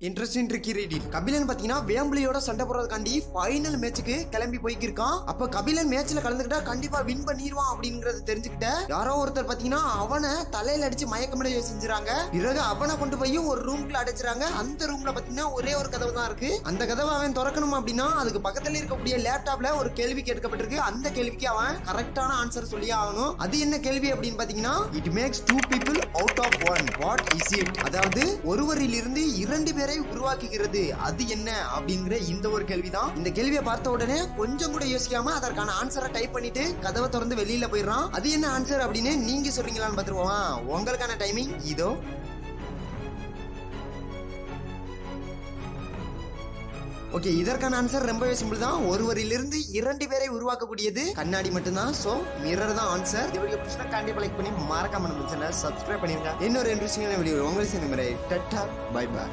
Interesting reading. Kabilan பாத்தீங்கன்னா வேம்பிலியோட சண்டை போடுறதுக்காண்டி final மேட்சுக்கு கிளம்பி போய்க்கிருக்கான். அப்ப கபிலன் மேட்ச்ல கலந்துக்கிட்டா கண்டிப்பா வின் பண்ணிடுவான் அப்படிங்கறத தெரிஞ்சுக்கிட்ட யாரோ ஒருத்தர் பாத்தீங்கன்னா அவனை தலையில அடிச்சு மயக்கமடைய செஞ்சுறாங்க. பிறகு அவனை கொண்டு போய் ஒரு ரூம்குள்ள அடைச்சிறாங்க. அந்த ரூம்ல பாத்தீங்கன்னா ஒரே ஒரு கதவு தான் இருக்கு. அந்த கதவை அவன் திறக்கணும் அப்படின்னா அதுக்கு பக்கத்துல இருக்கக்கூடிய லேப்டாப்ல ஒரு கேள்வி கேட்கப்பட்டிருக்கு. அந்த கேள்விக்கு அவன் கரெக்டான ஆன்சர் சொல்லியே ஆகணும். அது என்ன கேள்வி அப்படின்னு பாத்தீங்கன்னா, it makes two people out of one, what is it? அதாவது ஒருவரில் இருந்து இரண்டு பேரை உருவாக்குகிறது அது என்ன அப்படிங்கிற இந்த ஒரு கேள்விதான். இந்த கேள்வியை பார்த்த உடனே கொஞ்சம் கூட யோசிக்காம அதற்கான ஆன்சரை டைப் பண்ணிட்டு கதவை திறந்து வெளியில போயிடுறான். அது என்ன ஆன்சர் அப்படின்னு நீங்க சொல்றீங்களான்னு பாத்துருவோம். உங்களுக்கான டைமிங் இதோ. ஓகே, இதற்கான ஆன்சர் ரொம்பவே சிம்பிள் தான். ஒருவரிலிருந்து இரண்டு பேரை உருவாக்கக்கூடியது கண்ணாடி மட்டும்தான். சோ மிரர் தான் ஆன்சர். இந்த வீடியோ பிடிச்சா கண்டிப்பா லைக் பண்ணி மறக்காம நம்ம சேனலை சப்ஸ்கிரைப் பண்ணிருங்க. இன்னொரு இன்ட்ரெஸ்டிங்கான வீடியோ உங்களை சேர்ந்து. Bye by.